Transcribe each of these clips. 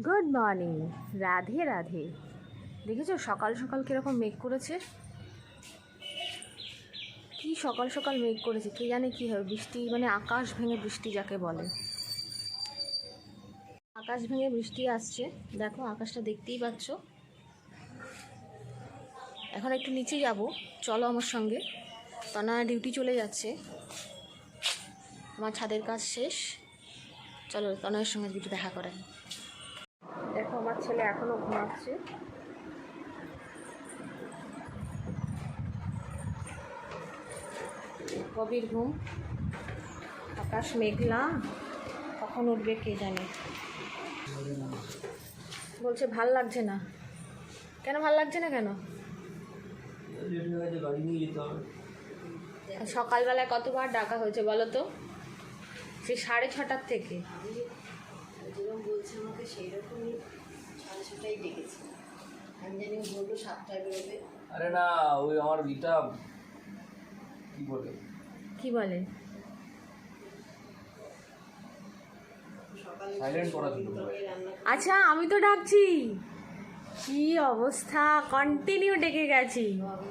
Good morning, Radhe Radhe. দেখেছো সকাল সকাল কীরকম মেঘ করেছে? কি সকাল সকাল মেঘ করেছে, কে জানে কী হবে। বৃষ্টি মানে আকাশ ভেঙে বৃষ্টি যাকে বলে, আকাশ ভেঙে বৃষ্টি আসছে। দেখো আকাশটা দেখতেই পাচ্ছ। এখন একটু নিচে যাব, চলো আমার সঙ্গে। তনা ডিউটি চলে যাচ্ছে, আমার ছাদের কাজ শেষ। চলো তনয়ের সঙ্গে একটু দেখা করেন। দেখো আমার ছেলে এখনও ঘুমাচ্ছে। গভীর ঘুম, আকাশ মেঘলা, কখন উঠবে কে জানে। বলছে ভাল লাগছে না। কেন ভাল লাগছে না কেন? সকালবেলায় কতবার ডাকা হয়েছে বলো তো? সে 6:30 থেকে। যেরকম বলছে আমাকে সেই রকমই 6:30টাই ডেকেছি। আমি জানি বললো 7টায় বেরোবে। আরে না, ওই আমার গীতা কি বলে সাইলেন্ট করা ছিল। আচ্ছা আমি তো ডাকছি, কি অবস্থা, কন্টিনিউ ডেকে গেছি। আমি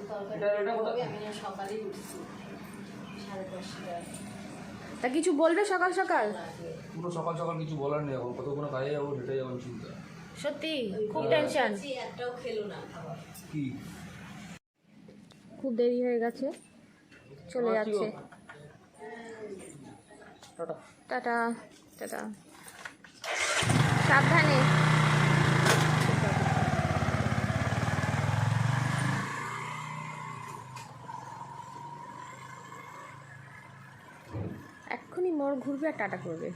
সকালেই উঠছি 5:30টায়। তা কিছু বলবে সকাল সকাল? পুরো সকাল সকাল কিছু বলার নেই, এখন কতক্ষণ কাজে যাবো সেটাই এখন চিন্তা। সত্যি খুব টেনশন। একটাও খেলো না খাবার। কি খুব দেরি হয়ে গেছে, চলে যাচ্ছে। টাটা টাটা টাটা, সাবধানে। এক্ষুনি মোড় ঘুরবে আর টাটা করবে।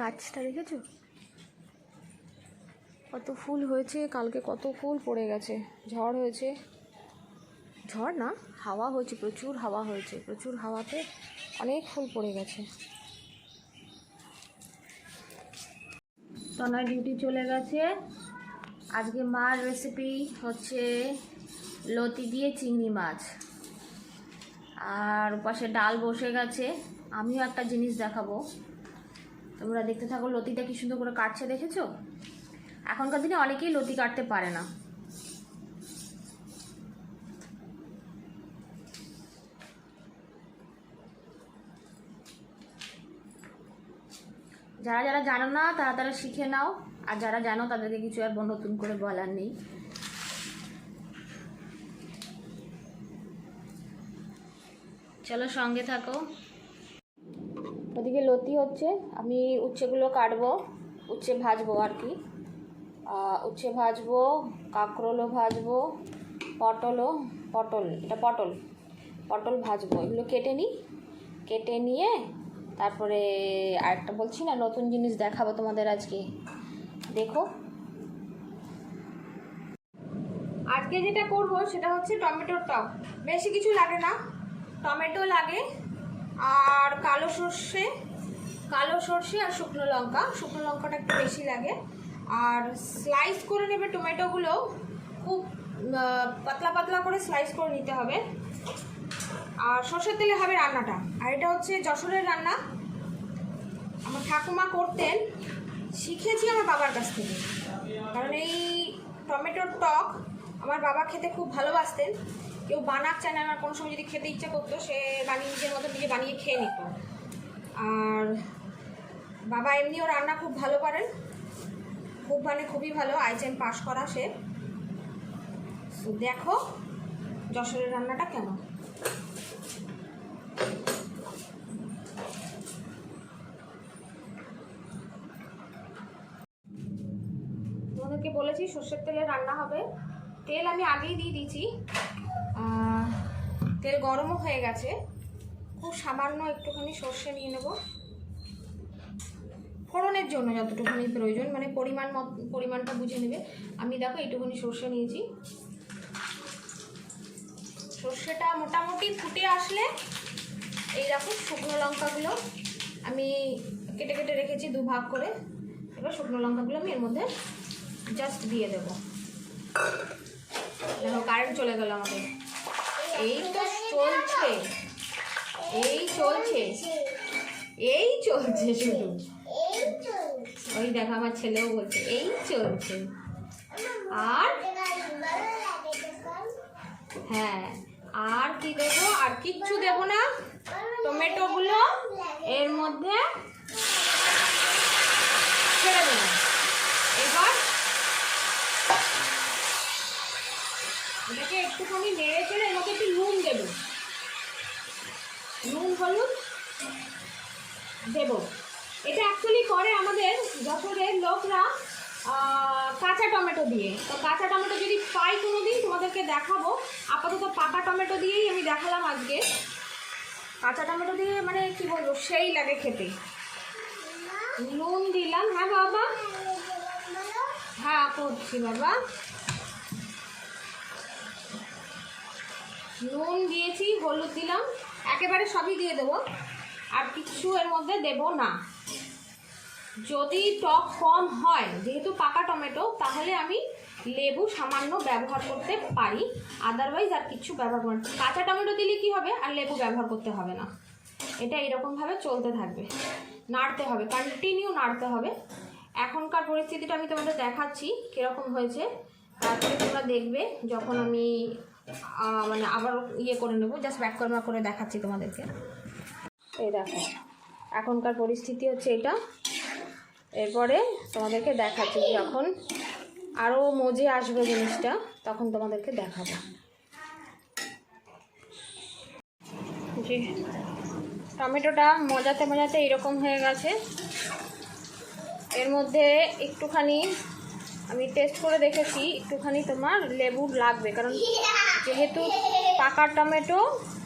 গাছটা দেখেছো কত ফুল হয়েছে? কালকে কত ফুল পড়ে গেছে, ঝড় হয়েছে। ঝড় না, হাওয়া হয়েছে, প্রচুর হাওয়া হয়েছে। প্রচুর হাওয়াতে অনেক ফুল পড়ে গেছে। তনয় ডিউটি চলে গেছে। আজকে মার রেসিপি হচ্ছে লতি দিয়ে চিংড়ি মাছ, আর পাশে ডাল বসে গেছে। আমিও একটা জিনিস দেখাবো, তোমরা দেখতে থাকো। লতিটা কি সুন্দর করে কাটছে দেখেছো? এখনকার দিনে অনেকেই লতি কাটতে পারে না। যারা যারা জানো না তারা তারা শিখে নাও, আর যারা জানো তাদেরকে কিছু আর নতুন করে বলার নেই। চলো সঙ্গে থাকো। ওদিকে লতি হচ্ছে, আমি উচ্ছেগুলো কাটবো, উচ্ছে ভাজবো আর কি। উচ্ছে ভাজবো, কাঁকরোলও ভাজবো, পটল ভাজবো। এগুলো কেটে নিই, কেটে নিয়ে তারপরে আরেকটা বলছি না, নতুন জিনিস দেখাবো তোমাদের আজকে, দেখো। আজকে যেটা করব সেটা হচ্ছে টমেটোর টক। বেশি কিছু লাগে না, টমেটো লাগে আর কালো সর্ষে আর শুকনো লঙ্কাটা একটু বেশি লাগে। আর স্লাইস করে নেবে টমেটোগুলো, খুব পাতলা পাতলা করে স্লাইস করে নিতে হবে। আর সর্ষের তেলে হবে রান্নাটা। আর এটা হচ্ছে যশোরের রান্না, আমার ঠাকুমা করতেন, শিখেছি আমার বাবার কাছ থেকে। কারণ এই টমেটোর টক আমার বাবা খেতে খুব ভালোবাসতেন। কেউ বানাক চায় না, আমার কোনো সময় যদি খেতে ইচ্ছা করতো সে বানিয়ে নিজের মতো নিজে বানিয়ে খেয়ে নিত। আর বাবা এমনিও রান্না খুব ভালো পারেন, খুবই ভালো, আইএসএম পাস করা সে। দেখো যশোরের রান্নাটা কেমন। তোমাদেরকে বলেছি সর্ষের তেলে রান্না হবে। তেল আমি আগেই দিয়ে দিয়েছি, তেল গরমও হয়ে গেছে। খুব সামান্য একটুখানি সর্ষে নিয়ে নেব ফোড়নের জন্য, যতটুকুনি প্রয়োজন, মানে পরিমাণটা বুঝে নেবে। আমি দেখো এইটুকুনি সর্ষে নিয়েছি। সর্ষেটা মোটামুটি ফুটে আসলে এই দেখো শুকনো লঙ্কাগুলো আমি কেটে কেটে রেখেছি 2 ভাগ করে। এবার শুকনো লঙ্কাগুলো আমি এর মধ্যে জাস্ট দিয়ে দেবো। দেখো কারেন্ট চলে গেল আমাদের। এই তো চলছে, এই চলছে, এই চলছে শুধু। ওই দেখো আমার ছেলেও বলছে এই চলছে। আর হ্যাঁ, আর কি দেবো? আর কিচ্ছু দেবো না। টমেটোগুলো এর মধ্যে ছেড়ে দেবো। এবার এটাকে একটুখানি নেড়ে চেড়ে এর মধ্যে একটু নুন দেবো, নুন হলুদ দেবো। এটা অ্যাকচুয়ালি করে আমাদের যশোরের লোকরা কাঁচা টমেটো দিয়ে। তো কাঁচা টমেটো যদি পাই কোনো দিন তোমাদেরকে দেখাবো। আপাতত পাকা টমেটো দিয়েই আমি দেখালাম আজকে। কাঁচা টমেটো দিয়ে মানে কি বলবো, সেই লাগে খেতে। নুন দিলাম। হ্যাঁ বাবা, হ্যাঁ করছি বাবা। নুন দিয়েছি, হলুদ দিলাম, একেবারে সবই দিয়ে দেবো, আর কিছু এর মধ্যে দেব না। যদি টক কম হয়, যেহেতু পাকা টমেটো, তাহলে আমি লেবু সামান্য ব্যবহার করতে পারি, আদারওয়াইজ আর কিছু ব্যবহার করব না। কাঁচা টমেটো দিলে কি হবে, আর লেবু ব্যবহার করতে হবে না। এটা এরকমভাবে চলতে থাকবে, নাড়তে হবে, কন্টিনিউ নাড়তে হবে। এখনকার পরিস্থিতিটা আমি তোমাদের দেখাচ্ছি কীরকম হয়েছে, তারপরে তোমরা দেখবে যখন আমি মানে আবার ইয়ে করে নেবো, জাস্ট ব্যাক করে দেখাচ্ছি তোমাদেরকে। এই দেখো এখনকার পরিস্থিতি হচ্ছে এটা। এরপরে তোমাদেরকে দেখাচ্ছি যখন আরও মজে আসবে জিনিসটা, তখন তোমাদেরকে দেখাবো। জি, টমেটোটা মজাতে মজাতে এরকম হয়ে গেছে। এর মধ্যে একটুখানি আমি টেস্ট করে দেখেছি, একটুখানি তোমার লেবু লাগবে, কারণ যেহেতু পাকা টমেটো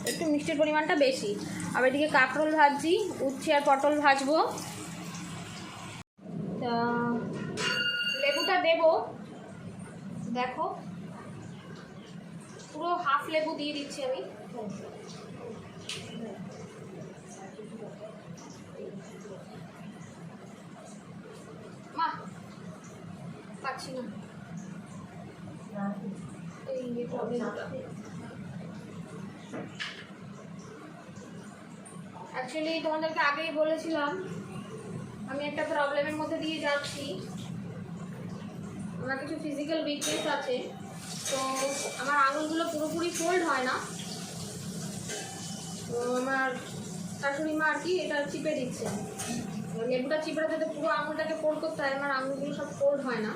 একটু মিষ্টির পরিমাণটা বেশি। আবার এদিকে কাঁকরোল ভাজছি, উচ্ছে আর পটল ভাজবো। তা লেবুটা দেবো, দেখো পুরো হাফ লেবু দিয়ে দিচ্ছি আমি। মা পাচ্ছি না এই অ্যাকচুয়ালি তোমাদেরকে আগেই বলেছিলাম আমি একটা প্রবলেমের মধ্যে দিয়ে যাচ্ছি। আমার কিছু ফিজিক্যাল উইকনেস আছে, তো আমার আঙুলগুলো পুরোপুরি ফোল্ড হয় না। তো আমার শাশুড়ি মা আর কি এটা চিপে দিচ্ছে, লেবুটা চিপড়াতে তো পুরো আঙুলটাকে ফোল্ড করতে হয়, আমার আঙুলগুলো সব ফোল্ড হয় না।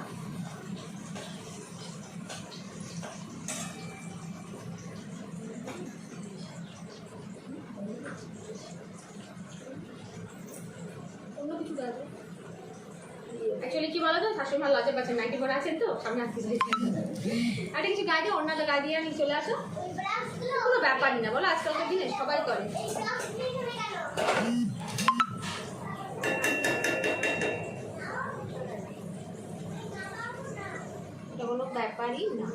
অন্য কিছু দেওয়া যায় অ্যাকচুয়ালি কি বলো তো, শাশুড়ি মা লজ্জা পাচ্ছে, নাইটি পরে আছেন তো সামনে আসতে চাইছে। একটা কিছু গায়ে দিয়ে, অন্যটা গায়ে দিয়ে নিয়ে চলে আসো, কোনো ব্যাপারই না বলো, আজকালকার দিনে সবাই করে। এটা কোনো ব্যাপারই না,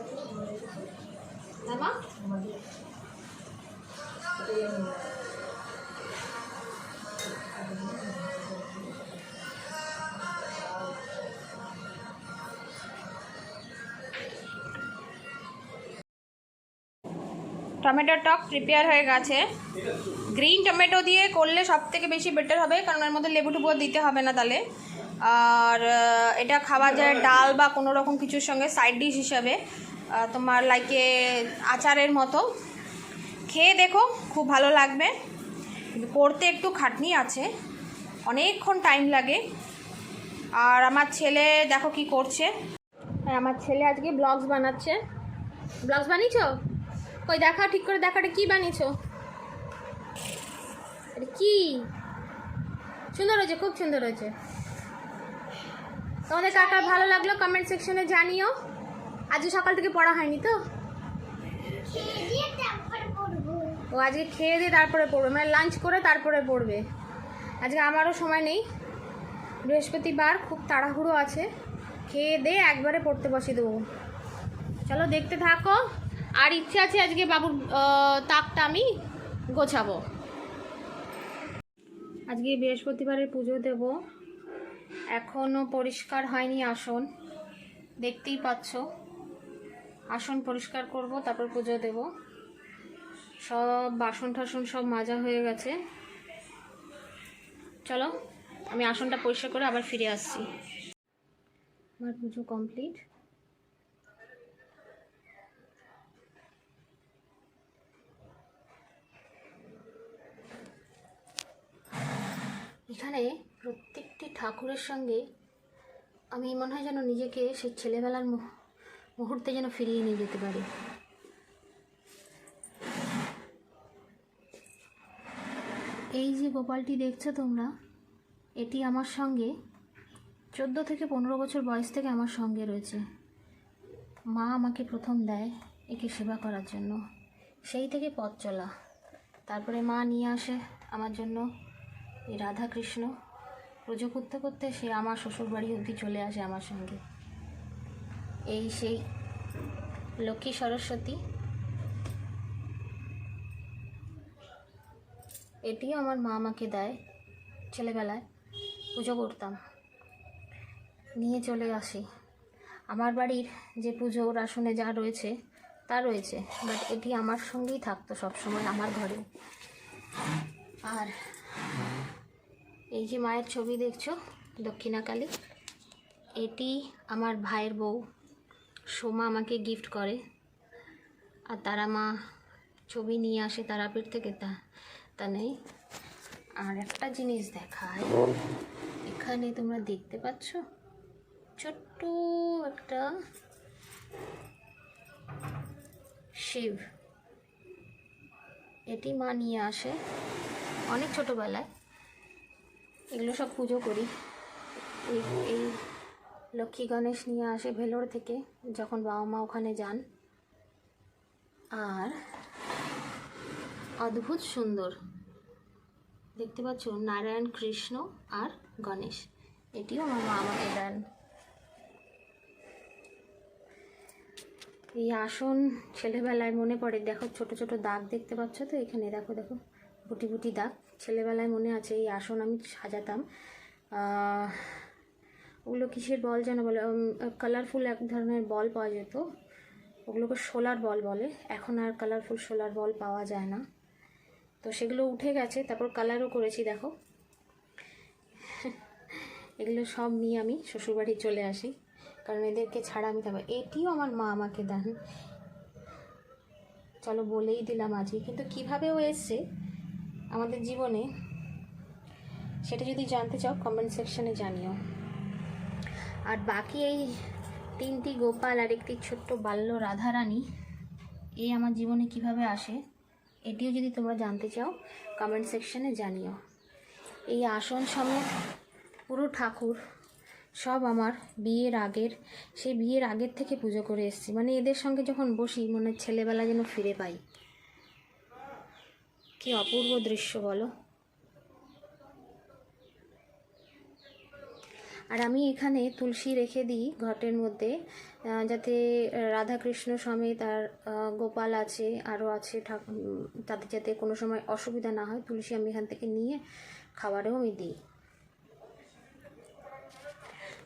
না মা। টমেটোর টক প্রিপেয়ার হয়ে গেছে। গ্রিন টমেটো দিয়ে করলে সব থেকে বেশি বেটার হবে, কারণ এর মধ্যে লেবু টুবু দিতে হবে না তাহলে। আর এটা খাওয়া যায় ডাল বা কোনো রকম কিছুর সঙ্গে সাইড ডিশ হিসাবে, তোমার লাইকে আচারের মতো। খেয়ে দেখো, খুব ভালো লাগবে। করতে একটু খাটনি আছে, অনেকক্ষণ টাইম লাগে। আর আমার ছেলে দেখো কি করছে। হ্যাঁ, আমার ছেলে আজকে ব্লগস বানাচ্ছে। ব্লগস বানিয়েছো? কই দেখা, ঠিক করে দেখাটা কি বানিয়েছো? এটা কি সুন্দর হয়েছে, খুব সুন্দর হয়েছে। তোমাদের কার কার ভালো লাগলো কমেন্ট সেকশনে জানিও। আজকে সকাল থেকে পড়া হয়নি তো? ও আজকে খেয়ে দিয়ে তারপরে পড়বে, মানে লাঞ্চ করে তারপরে পড়বে। আজকে আমারও সময় নেই, বৃহস্পতিবার, খুব তাড়াহুড়ো আছে। খেয়ে দিয়ে একবারে পড়তে বসিয়ে দেবো। চলো দেখতে থাকো। আর ইচ্ছে আছে আজকে বাবুর তাকটা আমি গোছাবো। আজকে বৃহস্পতিবারের পুজো দেব, এখনও পরিষ্কার হয়নি আসন, দেখতেই পাচ্ছ। আসন পরিষ্কার করব, তারপর পুজো দেব। সব বাসন টাসন সব মাজা হয়ে গেছে। চলো আমি আসনটা পরিষ্কার করে আবার ফিরে আসছি। আমার পুজো কমপ্লিট। এখানে প্রত্যেকটি ঠাকুরের সঙ্গে আমি মনে হয় যেন নিজেকে সেই ছেলেবেলার মুহূর্তে যেন ফিরিয়ে নিয়ে যেতে পারি। এই যে গোপালটি দেখছো তোমরা, এটি আমার সঙ্গে 14 থেকে 15 বছর বয়স থেকে আমার সঙ্গে রয়েছে। মা আমাকে প্রথম দেয় একে সেবা করার জন্য, সেই থেকে পথ চলা। তারপরে মা নিয়ে আসে আমার জন্য এই রাধা কৃষ্ণ। পুজো করতে করতে সে আমার শ্বশুরবাড়ি অবধি চলে আসে আমার সঙ্গে। এই সেই লক্ষ্মী সরস্বতী, এটিও আমার মা আমাকে দেয়। ছেলেবেলায় পুজো করতাম, নিয়ে চলে আসি। আমার বাড়ির যে পুজোর আসনে যা রয়েছে তা রয়েছে, বাট এটি আমার সঙ্গেই থাকতো সবসময় আমার ঘরে। আর এই যে মায়ের ছবি দেখছো, দক্ষিণাকালী, এটি আমার ভাইয়ের বউ সোমা আমাকে গিফট করে। আর তারা মা ছবি নিয়ে আসে তারাপীঠ থেকে, তা নেই। আর একটা জিনিস দেখায়, এখানে তোমরা দেখতে পাচ্ছ ছোট্ট একটা শিব, এটি মা নিয়ে আসে অনেক ছোটোবেলায়। এগুলো সব পুজো করি। এই লক্ষ্মী গণেশ নিয়ে আসে ভেলোর থেকে, যখন বাবা মা ওখানে যান। আর অদ্ভুত সুন্দর দেখতে পাচ্ছ, নারায়ণ, কৃষ্ণ আর গণেশ, এটিও আমার মা আমাকে দেন। এই আসন ছেলেবেলায় মনে পড়ে, দেখো ছোট ছোট দাগ দেখতে পাচ্ছ তো এখানে, দেখো দেখো বুটি বুটি দাগ। ছেলেবেলায় মনে আছে এই আসন আমি সাজাতাম। ওগুলো কিসের বল যেন বলে, কালারফুল এক ধরনের বল পাওয়া যেত, ওগুলোকে সোলার বল বলে। এখন আর কালারফুল সোলার বল পাওয়া যায় না, তো সেগুলো উঠে গেছে। তারপর কালারও করেছি, দেখো। এগুলো সব নিয়ে আমি শ্বশুরবাড়ি চলে আসি, কারণ এদেরকে ছাড়া আমি থাকবো। এটিও আমার মা আমাকে দেন। চলো বলেই দিলাম আজকে, কিন্তু কীভাবেও এসছে আমাদের জীবনে সেটা যদি জানতে চাও কমেন্ট সেকশনে জানিও। আর বাকি এই 3টি গোপাল আর একটি ছোট্ট বাল্য রাধারানী, এই আমার জীবনে কিভাবে আসে এটিও যদি তোমরা জানতে চাও কমেন্ট সেকশনে জানিও। এই আসন সমেত পুরো ঠাকুর সব আমার বিয়ের আগের, সেই বিয়ের আগের থেকে পুজো করে এসেছি। মানে এদের সঙ্গে যখন বসি মনে ছেলেবেলা যেন ফিরে পাই। কি অপূর্ব দৃশ্য বলো। আর আমি এখানে তুলসী রেখে দিই ঘটের মধ্যে, যাতে রাধাকৃষ্ণ সমেত আর গোপাল আছে, আরও আছে তাদের যাতে কোনো সময় অসুবিধা না হয়। তুলসী আমি এখান থেকে নিয়ে খাবারেও আমি দিই।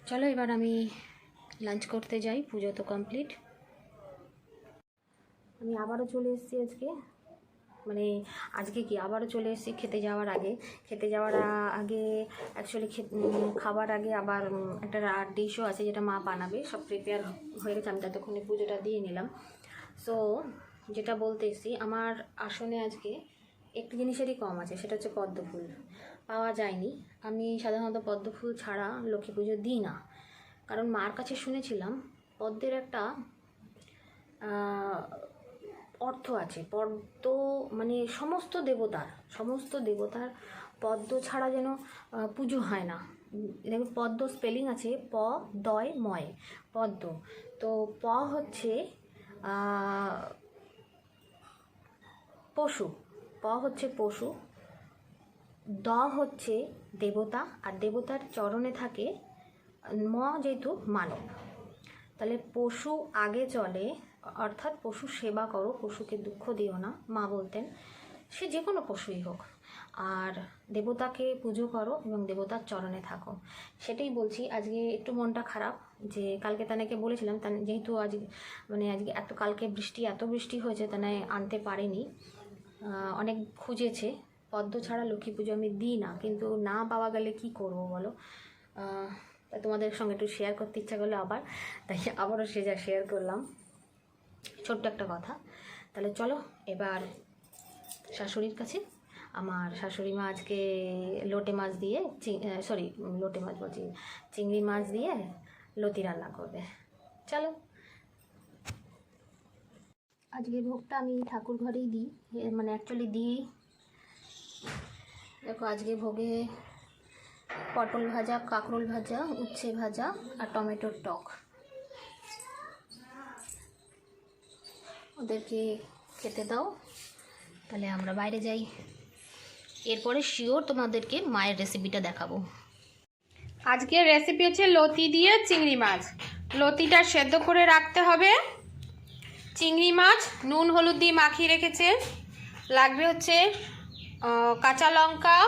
চলো এবার আমি লাঞ্চ করতে যাই, পুজো তো কমপ্লিট। আমি আবারও চলে এসেছি আজকে কি আবারও চলে এসেছি খেতে যাওয়ার আগে অ্যাকচুয়ালি খাবার আগে আবার একটা ডিশও আছে যেটা মা বানাবে। সব প্রিপেয়ার হয়ে গেছে, আমি ততক্ষণে পুজোটা দিয়ে নিলাম। সো যেটা বলতে এসেছি, আমার আসনে আজকে একটি জিনিসেরই কম আছে, সেটা হচ্ছে পদ্ম ফুল পাওয়া যায়নি। আমি সাধারণত পদ্ম ফুল ছাড়া লক্ষ্মী পুজো দিই না, কারণ মার কাছে শুনেছিলাম পদ্মের একটা অর্থ আছে। পদ্ম মানে সমস্ত দেবতার পদ্ম ছাড়া যেন পুজো হয় না। দেখো পদ্ম স্পেলিং আছে প দয় ময়, পদ্ম। তো প হচ্ছে পশু, দ হচ্ছে দেবতা, আর দেবতার চরণে থাকে ম যেহেতু মানব, তাহলে পশু আগে চলে, অর্থাৎ পশু সেবা করো, পশুকে দুঃখ দিও না, মা বলতেন। সে যে কোনো পশুই হোক, আর দেবতাকে পুজো করো এবং দেবতার চরণে থাকো। সেটাই বলছি। আজকে একটু মনটা খারাপ যে কালকে তানাকে বলেছিলাম, যেহেতু আজকে কালকে এত বৃষ্টি হয়েছে, তানায় আনতে পারেনি। অনেক খুঁজেছে। পদ্ম ছাড়া লক্ষ্মী পুজো আমি দিই না, কিন্তু না পাওয়া গেলে কি করব বলো। তাই তোমাদের সঙ্গে একটু শেয়ার করতে ইচ্ছা করলো তাই আবারও শেয়ার করলাম ছোট্ট একটা কথা। তাহলে চলো এবার শাশুড়ির কাছে। আমার শাশুড়ি মা আজকে লোটে মাছ দিয়ে চিংড়ি মাছ দিয়ে লতি রান্না করবে। চলো, আজকে ভোগটা আমি ঠাকুর ঘরেই দিই, মানে অ্যাকচুয়ালি দিই। দেখো আজকে ভোগে পটল ভাজা, কাঁকরোল ভাজা, উচ্ছে ভাজা আর টমেটোর টক। ওদেরকে খেতে দাও, তাহলে আমরা বাইরে যাই। এরপরে শিওর তোমাদেরকে মায়ের রেসিপিটা দেখাবো। আজকের রেসিপি হচ্ছে লতি দিয়ে চিংড়ি মাছ। লতিটা সেদ্ধ করে রাখতে হবে। চিংড়ি মাছ নুন হলুদ দিয়ে মাখিয়ে রেখেছে। লাগবে হচ্ছে কাঁচা লঙ্কা,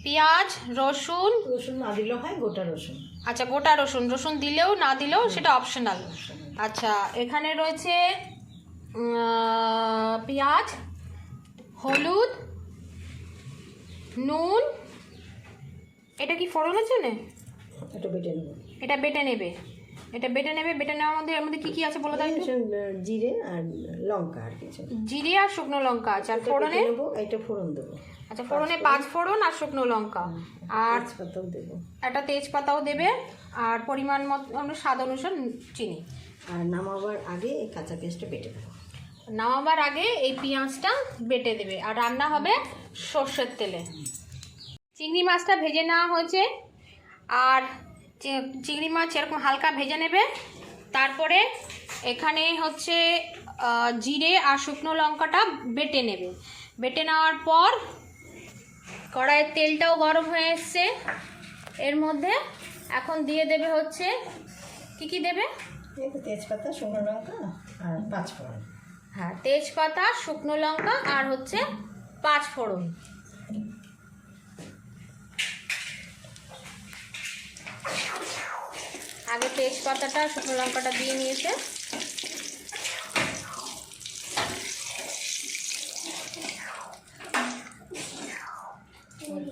পেঁয়াজ, রসুন না দিলেও হয়, গোটা রসুন। আচ্ছা, গোটা রসুন দিলেও না দিলেও সেটা অপশনাল। আচ্ছা, এখানে রয়েছে পেঁয়াজ, হলুদ, নুন। এটা কি ফোড়নের জন্য? এটা বেটে নেব। এটা বেটে নেবে। বেটে নেওয়ার মধ্যে এর মধ্যে কি কি আছে বলো তাই? জিরে আর লঙ্কা, আর কিছু। জিরে আর শুকনো লঙ্কা আছে। আর ফোড়নে নেব, এটা ফোড়ন দেবো। আচ্ছা, ফোড়নে 5 ফোড়ন আর শুকনো লঙ্কা আর তেজপাতাও দেবো। একটা তেজপাতাও দেবে, আর পরিমাণ মতো স্বাদ অনুসার চিনি। আর নামাবার আগে এই কাঁচা পেঁয়াজটা বেটে দেবো। নামাবার আগে এই পেঁয়াজটা বেটে দেবে। আর রান্না হবে সর্ষের তেলে। চিংড়ি মাছটা ভেজে নেওয়া হয়েছে, আর চিংড়ি মাছ এরকম হালকা ভেজে নেবে। তারপরে এখানে হচ্ছে জিরে আর শুকনো লঙ্কাটা বেটে নেবে। বেটে নেওয়ার পর কড়াইয়ের তেলটাও গরম হয়ে এসছে। এর মধ্যে এখন দিয়ে দেবে হচ্ছে কি দেবে? তেজপাতা, শুকনো লঙ্কা আর 5 ফোড়ন। হ্যাঁ, তেজপাতা, শুকনো লঙ্কা আর হচ্ছে 5 ফোড়ন। আগে তেজপাতাটা, শুকনো লঙ্কাটা দিয়ে নিয়েছে।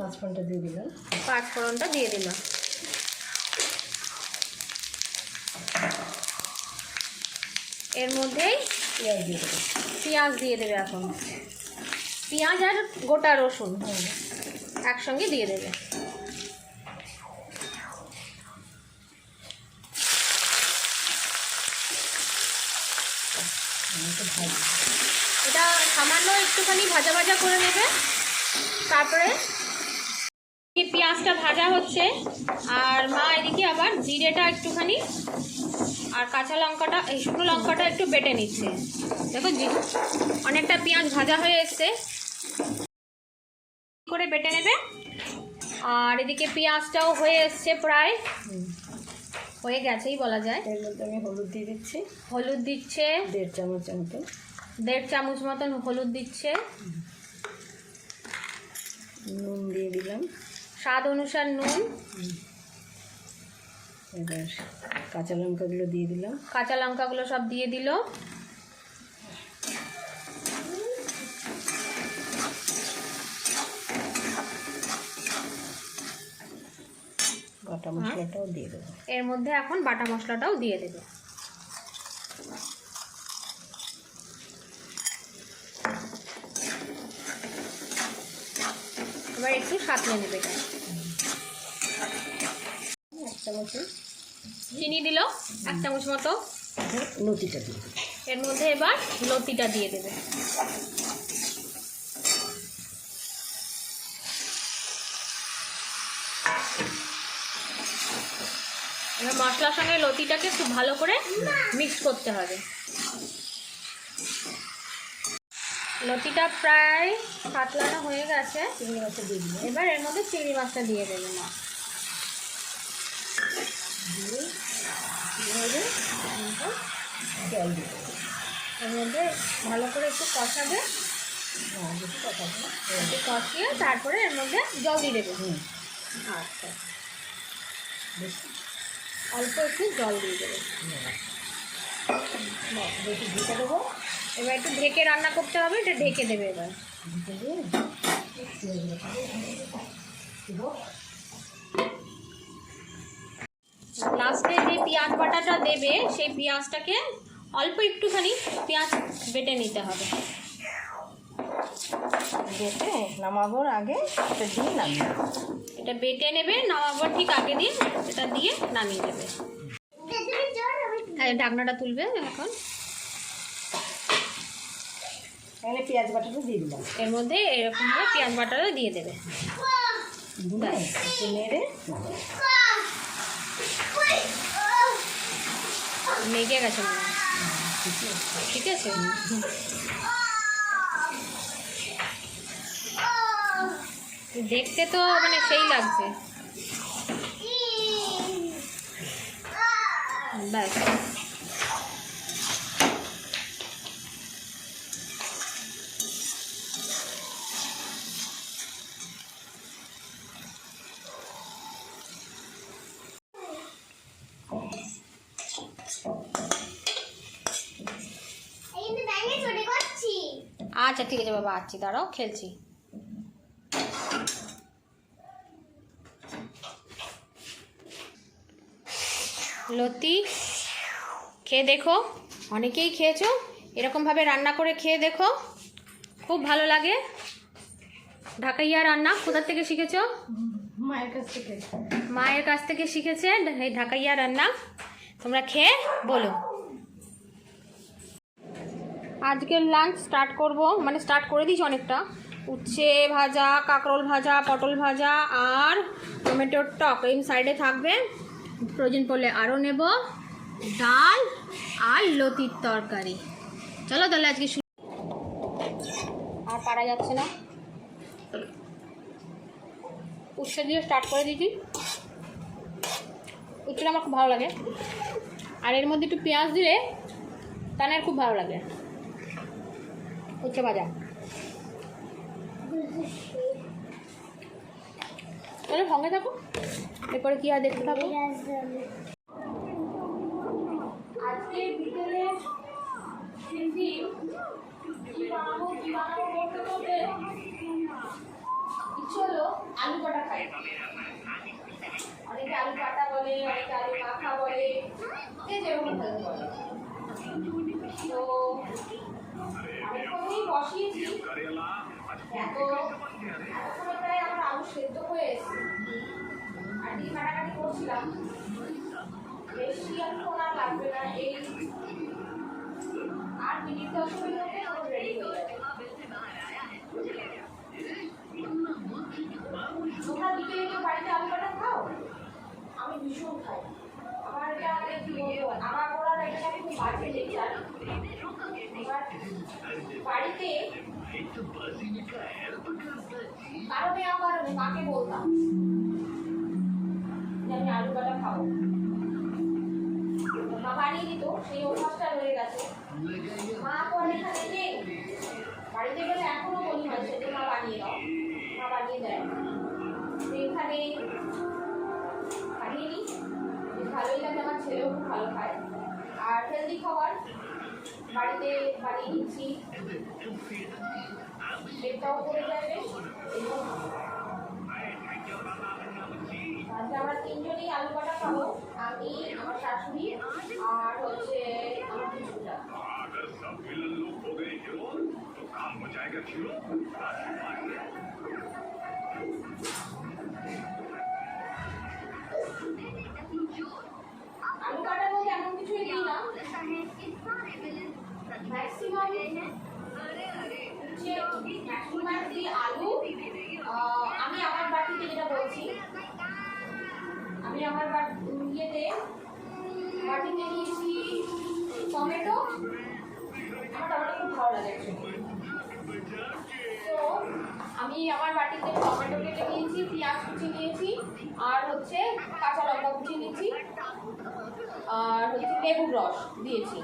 পাঁচ ফোড়নটা দিয়ে দিলাম। 5 ফোড়নটা দিয়ে দিলাম। এর মধ্যেই পেঁয়াজ দিয়ে দেবে। এখন পেঁয়াজ আর গোটা রসুন একসঙ্গে দিয়ে দেবে। এটা সামান্য একটুখানি ভাজা ভাজা করে নেবে। তারপরে পেঁয়াজটা ভাজা হচ্ছে, আর মা এদিকে আবার জিরেটা একটুখানি আর কাঁচা লঙ্কাটা, এই শুকনো লঙ্কাটা একটু বেটে নিচ্ছে। দেখো অনেকটা পেঁয়াজ ভাজা হয়ে এসছে, করে বেটে নেবে। আর এদিকে পেঁয়াজটাও হয়ে এসছে, প্রায় হয়ে গেছেই বলা যায়। এর মধ্যে আমি হলুদ দিয়ে দিচ্ছি। হলুদ দিচ্ছে 1.5 চামচ মতো। 1.5 চামচ মতন হলুদ দিচ্ছে। নুন দিয়ে দিলাম, স্বাদ অনুসার নুন। এবার কাঁচা লঙ্কাগুলো দিয়ে দিলাম। কাঁচা লঙ্কাগুলো সব দিয়ে দিল। বাটা মশলাটাও দিয়ে দেবো। এর মধ্যে এখন বাটা মশলাটাও দিয়ে দেবে। এবার একটু সাঁতলে নেবে। 1 চামচ চিনি দিল 1 চামচ মতো। লতিটা দিয়ে দেবো। এর মধ্যে এবার লতিটা দিয়ে দেবে। এবার মশলার সঙ্গে লতিটাকে খুব ভালো করে মিক্স করতে হবে। লতিটা প্রায় পাতলানো হয়ে গেছে। চিংড়ি মাছটা দিয়ে দিলাম। এবার এর মধ্যে চিংড়ি মাছটা দিয়ে দেবে মা। দিয়ে এভাবে জল দিয়ে দেবো। এর মধ্যে ভালো করে একটু কষাবে। বেশি কথা আছে না? একটু কষিয়ে তারপরে এর মধ্যে জল দিয়ে দেবে। হুম, আচ্ছা, বেশি অল্প একটু জল দিয়ে দেবে। বেশি ঢেকে দেবো। এবার একটু ঢেকে রান্না করতে হবে, এটা ঢেকে দেবে এবার। ঢেকে দিয়ে দেবো। লাস্টে যে পেঁয়াজ বাটাটা দেবে সেই পেঁয়াজটাকে অল্প একটুখানি পেঁয়াজ বেটে নিতে হবে। বেটে নামাবোর আগে এটা দিয়ে নামিয়ে দেবো। এটা বেটে নেবে, নামাবার ঠিক আগে দিয়ে এটা দিয়ে নামিয়ে দেবে। হ্যাঁ, ঢাকনাটা তুলবে এখন। তাহলে পেঁয়াজ বাটাটা দিয়ে দিলাম। এর মধ্যে এরকমভাবে পেঁয়াজ বাটাটা দিয়ে দেবে। দিয়ে একটু নেড়ে লেগে গেছে মনে হয়। ঠিক আছে, দেখতে তো মানে সেই লাগছে। ব্যাস, আচ্ছা ঠিক আছে বাবা, আছি, দাঁড়াও, খেলছি। লতি, খেয়ে দেখো, অনেকেই খেয়েছো, এরকমভাবে রান্না করে খেয়ে দেখো, খুব ভালো লাগে। ঢাকাইয়া রান্না কোথা থেকে শিখেছো? মায়ের কাছ থেকে। মায়ের কাছ থেকে শিখেছে এই ঢাকাইয়া রান্না। তোমরা খেয়ে বলো। আজকের লাঞ্চ স্টার্ট করব, মানে স্টার্ট করে দিয়েছি অনেকটা। উচ্ছে ভাজা, কাঁকরোল ভাজা, পটল ভাজা আর টমেটোর টক এই সাইডে থাকবে। প্রয়োজন পড়লে আরও নেব। ডাল আর লতির তরকারি। চলো তাহলে আজকে আর পারা যাচ্ছে না, উচ্ছে দিয়ে স্টার্ট করে দিয়েছি। উচ্ছেটা আমার খুব ভালো লাগে, আর এর মধ্যে একটু পেঁয়াজ দিলে তাহলে খুব ভালো লাগে। উচ্ছে ভাজা, তাহলে সঙ্গে থাকো, এরপরে কি আর দেখতে থাকো। আজকে বিকেলে ইচ্ছে হলো আলু কাটা খাই। অনেকে আলু কাটা বলে, অনেকে আলু মাখা বলে, যে যেরকম বলে। তো অনেকক্ষণই বসিয়েছি, এত সময় প্রায় আমার আলু সেদ্ধ হয়ে এসেছে। আর ডিম কাটাকাটি করছিলাম, বেশি এখন আর লাগবে না, এই আর মিনিট 10 মিনিটে আমার রেডি হয়ে যাবে। তোমরা বিকেলে কেউ বাড়িতে আলু কাটা খাও? আমি ভীষণ খাই। আমার এটা কি বলবো, আমার ওরা এটা আমি খুব বাজে নেচার। এবার বাড়িতে কারণে আমার মাকে বলতাম যে আমি আলু কাটা খাবো, মা বানিয়ে দিত, সেই অভ্যাসটা রয়ে গেছে। মা পরে এখানে নেই, বাড়িতে গেলে এখনো বলি হয়েছে যে মা বানিয়ে দাও, মা বানিয়ে দেয়। এখানে বানিয়ে নিই, বেশ ভালোই লাগে, আমার ছেলেও খুব ভালো খায়। আর হেলদি খাবার বাড়িতে বানিয়ে নিচ্ছি, পেটটাও পড়ে যায় বেশ। এবং আজকে আমরা তিনজনেই আলু কাটা খাবো, আমি, আমার শাশুড়ি আর হচ্ছে আমার কিছুটা। আলু কাটার মধ্যে এমন কিছুই দিই না, ম্যাক্সিমাম দিই আলু। আমি আমার বাটিতে যেটা বলছি, আমি আমার ইয়েতে বাটিতে নিয়েছি টমেটো। আমার টমেটো খুব ভালো লাগে অ্যাকচুয়ালি। তো আমি আমার বাটিতে টমেটো কেটে নিয়েছি, পেঁয়াজ কুচি নিয়েছি, আর হচ্ছে কাঁচা লঙ্কা কুচি নিয়েছি, আর হচ্ছে লেবুর রস দিয়েছি।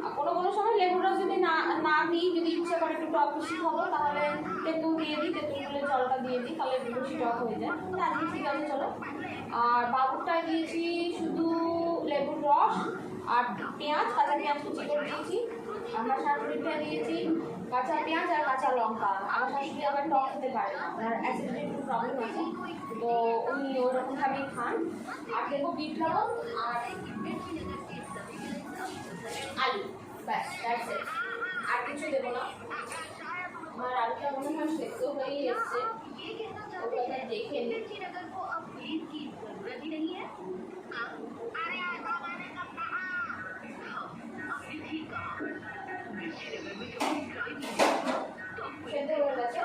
আর কোনো কোনো সময় লেবুর রস যদি না না দিই, যদি ইচ্ছে করে একটু টক বেশি খাবো তাহলে তেঁতুল দিয়ে দিই, তেঁতুল গুলে জলটা দিয়ে দিই, তাহলে একটু বেশি টক হয়ে যায়। কিন্তু আজকে ঠিক আছে চলো। আর বাবুরটায় দিয়েছি শুধু লেবুর রস আর পেঁয়াজ, কাঁচা পেঁয়াজ কুচি করে দিয়েছি। আমার শাশুড়িটা দিয়েছি কাঁচা পেঁয়াজ আর কাঁচা লঙ্কা। আমার শাশুড়ি আবার টক খেতে পারে না, ওনার অ্যাসিডিটির একটু প্রবলেম আছে, তো উনি ওরকমভাবেই খান। আর দেবো বিট লবণ আর আলু, ব্যাস দ্যাটস ইট, আর কিছু দেবো না। আমার আলুটা মনে হয় সেদ্ধ হয়েই এসছে, ওগুলো দেখে নিই। সেদ্ধ হয়ে গেছে।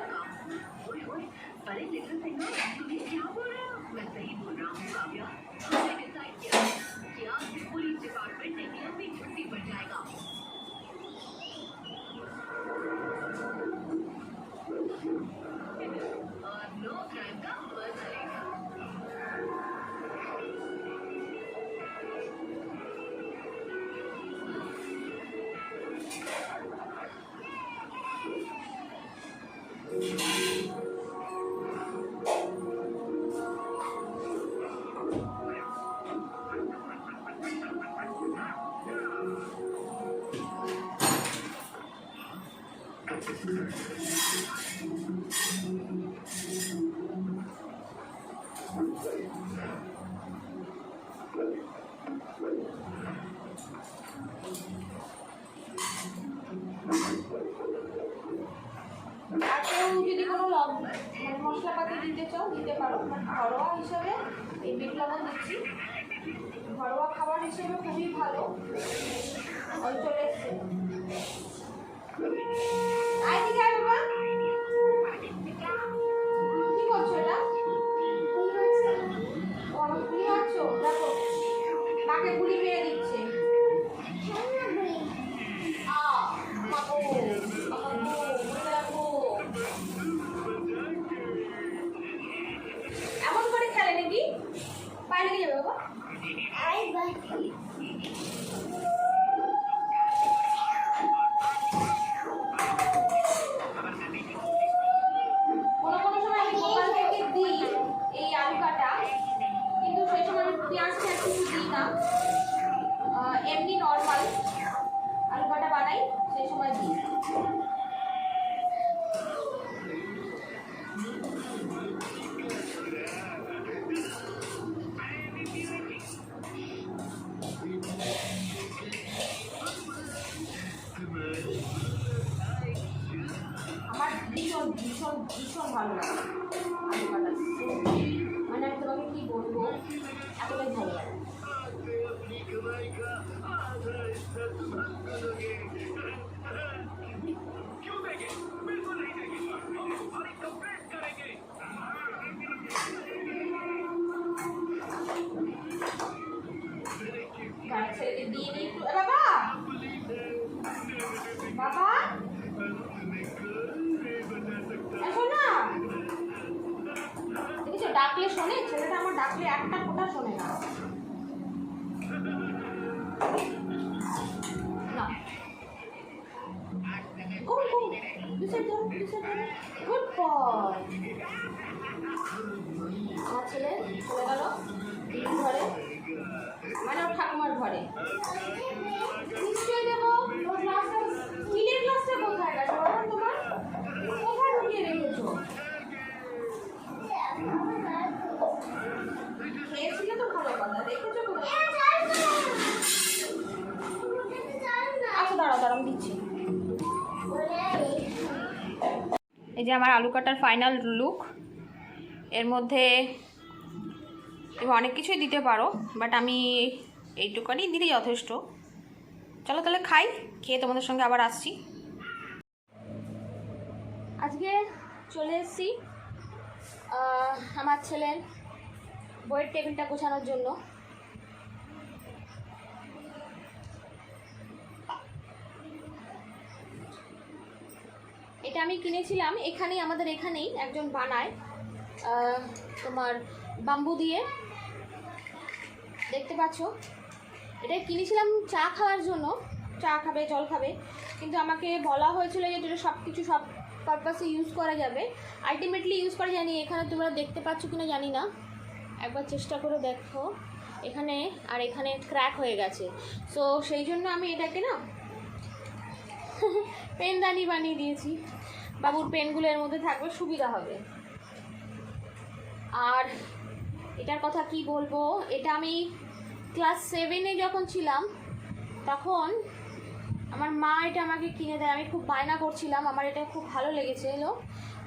আর কেউ যদি কোনো মশলাপাতি দিতে চাও দিতে পারো, মানে ঘরোয়া হিসাবে এই বিট লবণ দিচ্ছি, ঘরোয়া খাবার হিসেবে খুবই ভালো। ওই চলে এসছে, আয় দিকে আয় বাবা। কি করছো এটা? আমার গুলি মারছো, দেখো নাকে গুলি মেরে দিচ্ছে। এমন করে খেলে নাকি? পায়ে লেগে যাবে বাবা। কোনো কোনো সময় আমি দোকান থেকে দিই এই আলু কাটা, কিন্তু সেই সময় আমি পেঁয়াজ কিছু দিই না, এমনি নর্মাল আলু কাটা বানাই সেই সময় দিই। আমার ভীষণ ভীষণ ভীষণ ভালো লাগে আলু কাটা, মানে আমি তোমাকে কি বলবো, এতটাই ভালো লাগে। ছেলেকে দিয়ে নিই একটু। বাবা বাবা এসো না, দেখেছো ডাকলে শোনে ছেলেটা, আমার ডাকলে একটা ফোঁটা শোনে না। Good boy. আমার ছেলে চলে গেল ঘরে, মানে ওর ঠাকুমার ঘরে। নিশ্চয়ই দেবো। ওর গ্লাসটা, স্টিলের গ্লাসটা কোথায় গেছে বাবা তোমার? কোথায় ঢুকিয়ে রেখেছো? খেয়েছিলে তো ভালো কথা, রেখেছো কোথায়? আচ্ছা দাঁড়াও দাঁড়াও আমি দিচ্ছি। এই যে আমার আলু কাটার ফাইনাল লুক। এর মধ্যে অনেক কিছুই দিতে পারো, বাট আমি এইটুকানি দিলেই যথেষ্ট। চলো তাহলে খাই, খেয়ে তোমাদের সঙ্গে আবার আসছি। আজকে চলে এসেছি আমার ছেলের বইয়ের টেবিলটা গোছানোর জন্য। এটা আমি কিনেছিলাম এখানেই, আমাদের এখানেই একজন বানায় তোমার বাম্বু দিয়ে, দেখতে পাচ্ছ। এটা কিনেছিলাম চা খাওয়ার জন্য, চা খাবে, জল খাবে, কিন্তু আমাকে বলা হয়েছিল যে এটা সব কিছু সব পারপাসে ইউজ করা যাবে। আলটিমেটলি ইউজ করা জানি, এখানে তোমরা দেখতে পাচ্ছ কিনা জানি না, একবার চেষ্টা করে দেখো, এখানে আর এখানে ক্র্যাক হয়ে গেছে। সো সেই জন্য আমি এটাকে না পেনদানি বানিয়ে দিয়েছি। বাবুর পেনগুলো এর মধ্যে থাকবে, সুবিধা হবে। আর এটার কথা কি বলবো, এটা আমি ক্লাস 7-এ যখন ছিলাম তখন আমার মা এটা আমাকে কিনে দেয়। আমি খুব বায়না করছিলাম, আমার এটা খুব ভালো লেগেছে। এলো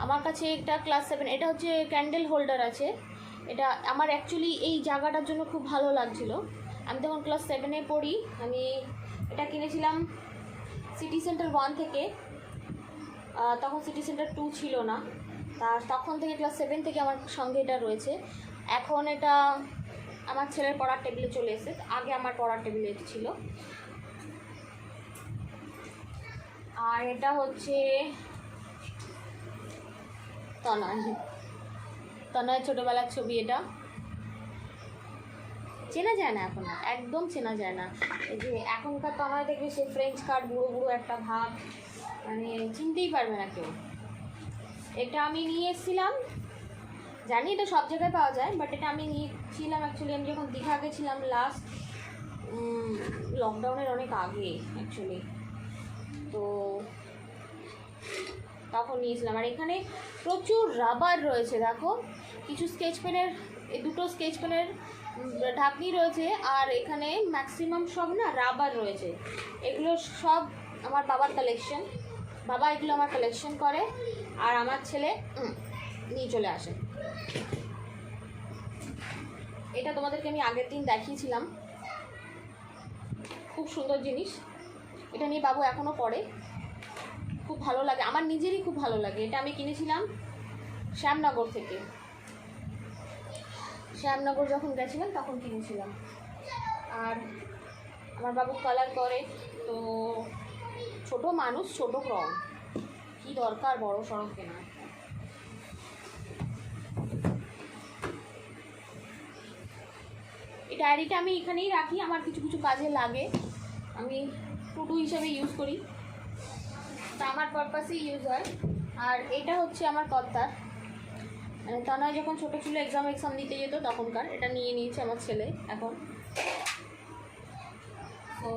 আমার কাছে একটা ক্লাস 7, এটা হচ্ছে ক্যান্ডেল হোল্ডার আছে। এটা আমার অ্যাকচুয়ালি এই জায়গাটার জন্য খুব ভালো লাগছিল। আমি তখন ক্লাস 7-এ পড়ি। আমি এটা কিনেছিলাম সিটি সেন্টার 1 থেকে, তখন সিটি সেন্টার 2 ছিল না। তখন থেকে ক্লাস 7 থেকে আমার সঙ্গে এটা রয়েছে। এখন এটা আমার ছেলের পড়ার টেবিলে চলে এসেছে, আগে আমার পড়ার টেবিলে ছিল। আর এটা হচ্ছে তনয় ছোটোবেলার ছবি। এটা চেনা যায় না এখন, একদম চেনা যায় না। এই যে এখনকার তনয় দেখবে সে ফ্রেঞ্চ কাট, বুড়ো বুড়ো একটা ভাব, মানে চিনতেই পারবে না কেউ। এটা আমি নিয়ে এসেছিলাম, জানি এটা সব জায়গায় পাওয়া যায়, বাট এটা আমি নিয়েছিলাম অ্যাকচুয়ালি আমি যখন দীঘা গেছিলাম লাস্ট, লকডাউনের অনেক আগে অ্যাকচুয়ালি, তো তখন নিয়েছিলাম। আর এখানে প্রচুর রাবার রয়েছে, দেখো কিছু স্কেচ পেনের, এই দুটো স্কেচ পেনের ঢাকনি রয়েছে, আর এখানে ম্যাক্সিমাম সব না রাবার রয়েছে। এগুলো সব আমার বাবার কালেকশন, বাবা এগুলো আমার কালেকশন করে, আর আমার ছেলে নিয়ে চলে আসে। এটা তোমাদেরকে আমি আগের দিন দেখিয়েছিলাম, খুব সুন্দর জিনিস। এটা নিয়ে বাবু এখনও পড়ে, খুব ভালো লাগে, আমার নিজেরই খুব ভালো লাগে। এটা আমি কিনেছিলাম শ্যামনগর থেকে, শ্যামনগর যখন গেছিলাম তখন কিনেছিলাম। আর আমার বাবু কালার করে, তো ছোট মানুষ, ছোট রং, কি দরকার বড় সড়ক কেনা। এই ডায়েরিটা আমি এখানেই রাখি, আমার কিছু কিছু কাজে লাগে, আমি টুডু হিসাবে ইউজ করি, তা আমার পারপাসেই ইউজ হয়। আর এটা হচ্ছে আমার কর্তার, মানে তনয় যখন ছোটো ছিল এক্সাম দিতে যেত তখনকার, এটা নিয়ে নিয়েছে আমার ছেলে এখন। তো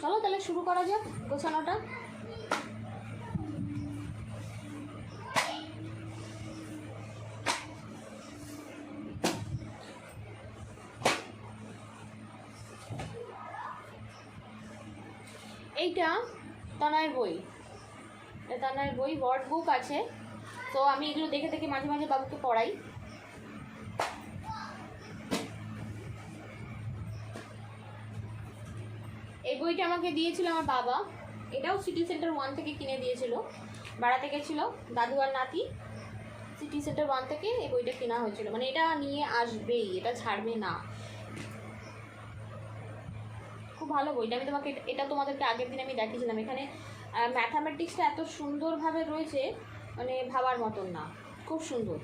চলো তাহলে শুরু করা যাক গোছানোটা। এইটা তনয়ের বই, তনয়ের বই, ওয়ার্ড বুক আছে, তো আমি এগুলো দেখে দেখে মাঝে মাঝে বাবুকে পড়াই। এই বইটা আমাকে দিয়েছিল আমার বাবা, এটাও সিটি সেন্টার 1 থেকে কিনে দিয়েছিল, বেড়াতে গেছিলো দাদু আর নাতি, সিটি সেন্টার 1 থেকে এই বইটা কেনা হয়েছিল, মানে এটা নিয়ে আসবেই, এটা ছাড়বে না। খুব ভালো বইটা, আমি তোমাকে এটা তোমাদেরকে আগের দিন আমি দেখিয়েছিলাম। এখানে ম্যাথামেটিক্সটা এত সুন্দরভাবে রয়েছে, মানে ভাবার মতন না, খুব সুন্দর।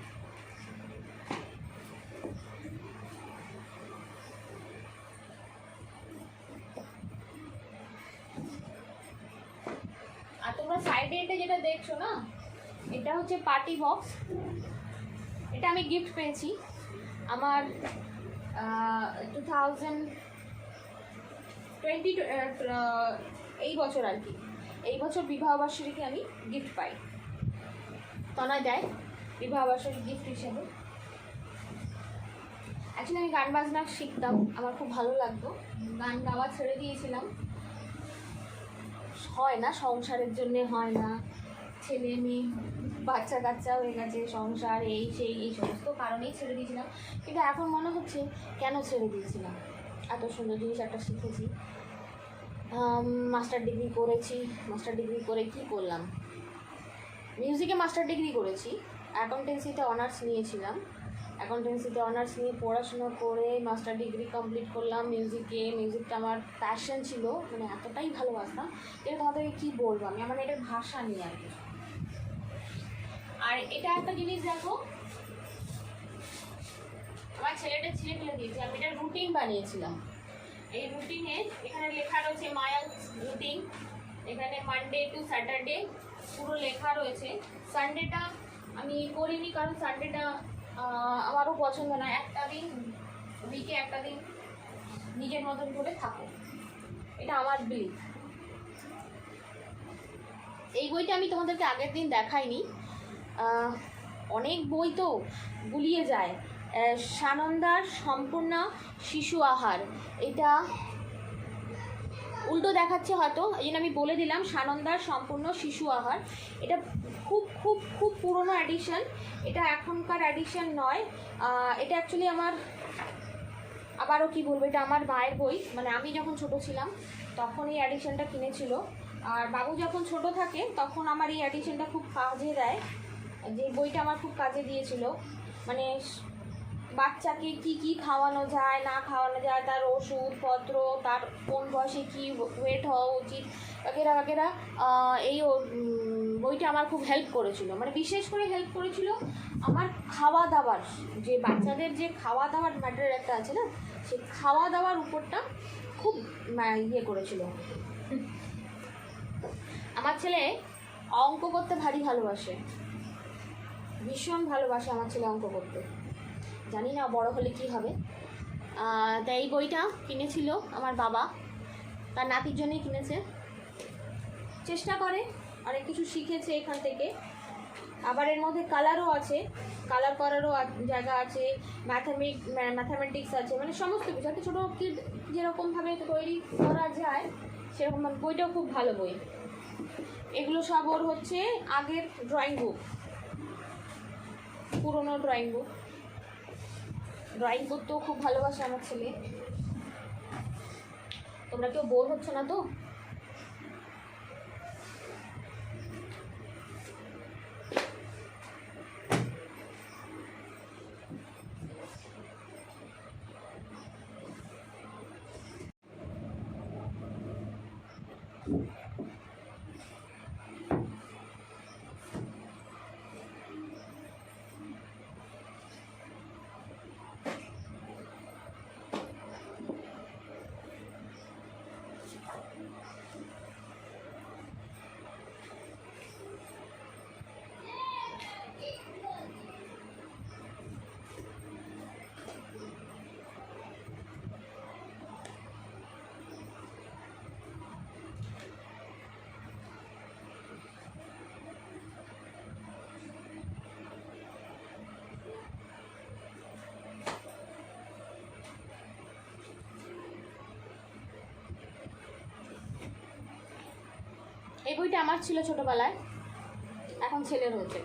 আর তোমরা সাইডে এটা যেটা দেখছো না, এটা হচ্ছে পার্টি বক্স। এটা আমি গিফট পেয়েছি আমার 2020 এই বছর আর কি, এই বছর বিবাহবার্ষিকীতে আমি গিফট পাই, তনয় দেয় বিবাহবার্ষিকী গিফট হিসেবে। অ্যাকচুয়ালি আমি গান বাজনা শিখতাম, আমার খুব ভালো লাগতো, গান গাওয়া ছেড়ে দিয়েছিলাম, হয় না, সংসারের জন্যে হয় না, ছেলে মেয়ে বাচ্চা কাচ্চা হয়ে গেছে, সংসার এই সেই এই সমস্ত কারণেই ছেড়ে দিয়েছিলাম। কিন্তু এখন মনে হচ্ছে কেন ছেড়ে দিয়েছিলাম, এত সুন্দর জিনিস একটা শিখেছি। মাস্টার ডিগ্রি করেছি, মাস্টার ডিগ্রি করে কি করলাম, মিউজিকে মাস্টার ডিগ্রি করেছি, অ্যাকাউন্টেন্সিতে অনার্স নিয়েছিলাম, অ্যাকাউন্টেন্সিতে অনার্স নিয়ে পড়াশুনো করে মাস্টার ডিগ্রি কমপ্লিট করলাম মিউজিকে। মিউজিকটা আমার প্যাশন ছিল, মানে এতটাই ভালোবাসতাম এটা তোমাদেরকে কী বলবো আমি, আমার এটার ভাষা নিয়ে আর কি। আর এটা একটা জিনিস দেখো, আমার ছেলেটা ছিঁড়ে ফেলে দিয়েছি, আমি এটার রুটিন বানিয়েছিলাম। এই রুটিনে এখানে লেখা রয়েছে মায়াস রুটিন, এখানে মানডে টু স্যাটারডে পুরো লেখা রয়েছে। সানডেটা আমি করিনি কারণ সানডেটা আমারও পছন্দ না। একটা দিন উইকে একটা দিন নিজের মতন করে থাকো, এটা আমার বিলিফ। এই বইটা আমি তোমাদেরকে আগের দিন দেখাইনি, অনেক বই তো গুলিয়ে যায়। সানন্দার সম্পূর্ণ শিশু আহার, এটা উল্টো দেখাচ্ছে হয়তো, এই জন্য আমি বলে দিলাম সানন্দার সম্পূর্ণ শিশু আহার। এটা খুব খুব খুব পুরনো এডিশন, এটা এখনকার এডিশন নয়। এটা অ্যাকচুয়ালি আমার, আবারও কি বলবো, এটা আমার মায়ের বই, মানে আমি যখন ছোট ছিলাম তখন এই এডিশনটা কিনেছিল। আর বাবু যখন ছোট থাকে তখন আমার এই এডিশনটা খুব কাজে দেয়, যে বইটা আমার খুব কাজে দিয়েছিল। মানে বাচ্চাকে কি কি খাওয়ানো যায় না খাওয়ানো যায়, তার ওষুধপত্র, তার কোন বয়সে কী ওয়েট হওয়া উচিত বাগেরা বাগেরা, এই বইটা আমার খুব হেল্প করেছিল। মানে বিশেষ করে হেল্প করেছিল আমার খাওয়া দাওয়ার, যে বাচ্চাদের যে খাওয়া দাওয়ার ম্যাটার একটা আছে না, সেই খাওয়া দাওয়ার উপরটা খুব ইয়ে করেছিল। আমার ছেলে অঙ্ক করতে ভারী ভালোবাসে, ভীষণ ভালোবাসে আমার ছেলে অঙ্ক করতে, জানি না বড় হলে কি হবে। তাই এই বইটা কিনেছিল আমার বাবা, তার নাতির জন্যই কিনেছে। চেষ্টা করে, অনেক কিছু শিখেছে এখান থেকে। আবার এর মধ্যে কালারও আছে, কালার করারও জায়গা আছে, ম্যাথামেটিক্স আছে, মানে সমস্ত কিছু একটা ছোটো কিড যেরকমভাবে তৈরি করা যায় সেরকম। বইটাও খুব ভালো বই। এগুলো সব ওর হচ্ছে আগের ড্রয়িং বুক, পুরনো ড্রয়িং বুক। ড্রয়িং করতেও খুব ভালোবাসে আমার ছেলে। তোমরা কেউ বোর হচ্ছ না তো? এই বইটা আমার ছিল ছোটোবেলায়, এখন ছেলের হয়েছে।